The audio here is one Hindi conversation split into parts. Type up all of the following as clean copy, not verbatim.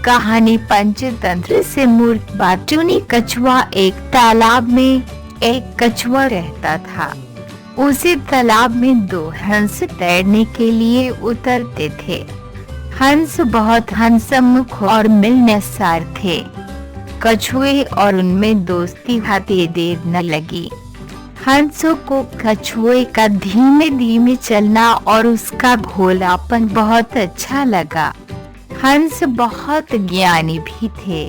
कहानी पंचतंत्र से मूर्त बाटूनी कछुआ। एक तालाब में एक कछुआ रहता था। उसी तालाब में दो हंस तैरने के लिए उतरते थे। हंस बहुत हंसमुख और मिलनसार थे। कछुए और उनमें दोस्ती होते देर न लगी। हंसों को कछुए का धीमे धीमे चलना और उसका भोलापन बहुत अच्छा लगा। हंस बहुत ज्ञानी भी थे।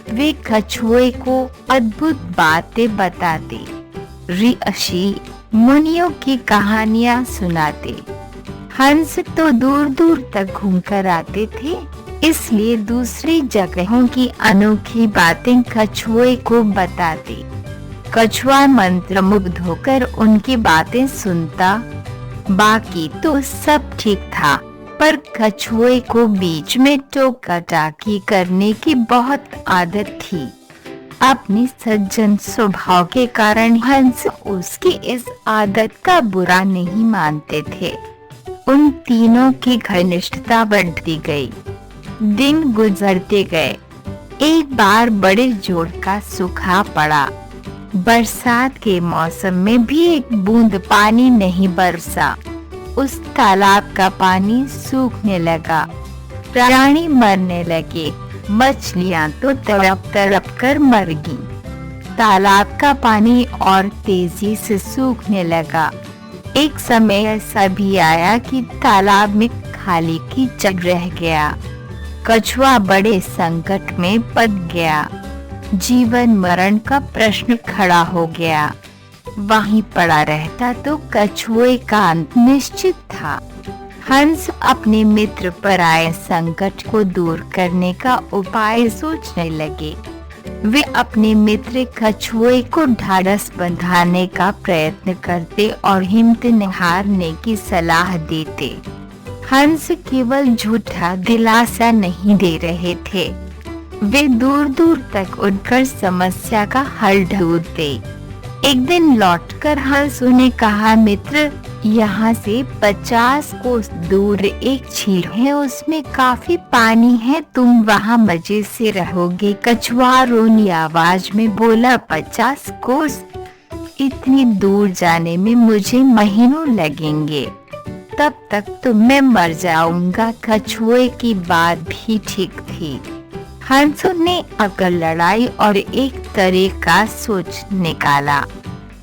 वे कछुए को अद्भुत बातें बताते, ऋषि मुनियों की कहानियां सुनाते। हंस तो दूर दूर तक घूमकर आते थे, इसलिए दूसरी जगहों की अनोखी बातें कछुए को बताते। कछुआ मंत्रमुग्ध होकर उनकी बातें सुनता। बाकी तो सब ठीक था, पर कछुए को बीच में टोका टाकी करने की बहुत आदत थी। अपनी सज्जन स्वभाव के कारण हंस उसकी इस आदत का बुरा नहीं मानते थे। उन तीनों की घनिष्ठता बढ़ती गई। दिन गुजरते गए। एक बार बड़े जोर का सूखा पड़ा। बरसात के मौसम में भी एक बूंद पानी नहीं बरसा। उस तालाब का पानी सूखने लगा। प्राणी मरने लगे। मछलियां तो तड़प तड़प कर मर गईं। तालाब का पानी और तेजी से सूखने लगा। एक समय ऐसा भी आया कि तालाब में खाली कीचड़ रह गया। कछुआ बड़े संकट में पड़ गया। जीवन मरण का प्रश्न खड़ा हो गया। वहीं पड़ा रहता तो कछुए का अंत निश्चित था। हंस अपने मित्र पर आए संकट को दूर करने का उपाय सोचने लगे। वे अपने मित्र कछुए को ढाढ़स बंधाने का प्रयत्न करते और हिम्मत न हारने की सलाह देते। हंस केवल झूठा दिलासा नहीं दे रहे थे, वे दूर दूर तक उड़कर समस्या का हल ढूंढते। एक दिन लौटकर हंस ने कहा, मित्र, यहाँ से 50 कोस दूर एक झील है, उसमें काफी पानी है, तुम वहाँ मजे से रहोगे। कछुआ रोनी आवाज में बोला, 50 कोस? इतनी दूर जाने में मुझे महीनों लगेंगे, तब तक तो मैं मर जाऊंगा। कछुए की बात भी ठीक थी। हंस ने अकल लड़ाई और एक तरीका सोच निकाला।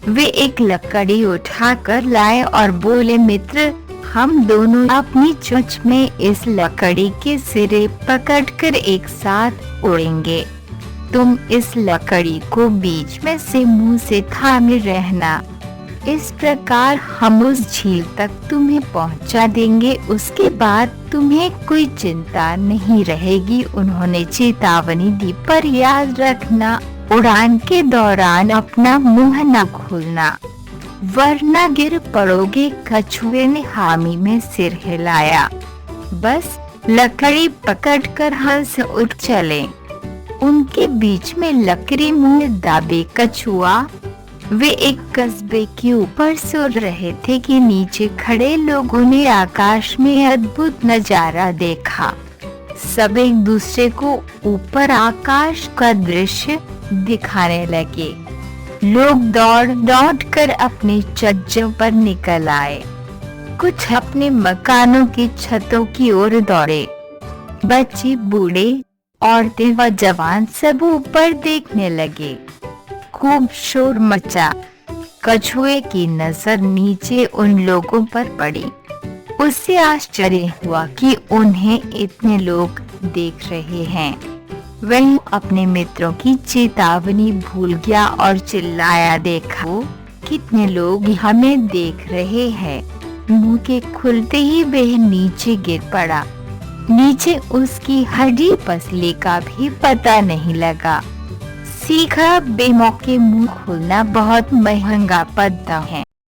वे एक लकड़ी उठाकर लाए और बोले, मित्र, हम दोनों अपनी चोंच में इस लकड़ी के सिरे पकड़कर एक साथ उड़ेंगे। तुम इस लकड़ी को बीच में से मुंह से थामे रहना। इस प्रकार हम उस झील तक तुम्हें पहुंचा देंगे। उसके बाद तुम्हें कोई चिंता नहीं रहेगी। उन्होंने चेतावनी दी, पर याद रखना, उड़ान के दौरान अपना मुंह न खोलना, वरना गिर पड़ोगे। कछुए ने हामी में सिर हिलाया। बस लकड़ी पकड़कर हंस उठ चले। उनके बीच में लकड़ी मुंह दाबे कछुआ। वे एक कस्बे के ऊपर सो रहे थे कि नीचे खड़े लोगों ने आकाश में अद्भुत नजारा देखा। सब एक दूसरे को ऊपर आकाश का दृश्य दिखाने लगे। लोग दौड़ दौड़ कर अपने छज्जों पर निकल आए। कुछ अपने मकानों की छतों की ओर दौड़े। बच्चे, बूढ़े, औरतें व जवान सब ऊपर देखने लगे। खूब शोर मचा। कछुए की नजर नीचे उन लोगों पर पड़ी। उससे आश्चर्य हुआ कि उन्हें इतने लोग देख रहे हैं। वह अपने मित्रों की चेतावनी भूल गया और चिल्लाया, देखो कितने लोग हमें देख रहे हैं। मुंह के खुलते ही वह नीचे गिर पड़ा। नीचे उसकी हड्डी पसली का भी पता नहीं लगा। सीखा, बेमौके मुंह खोलना बहुत महंगा पड़ता है।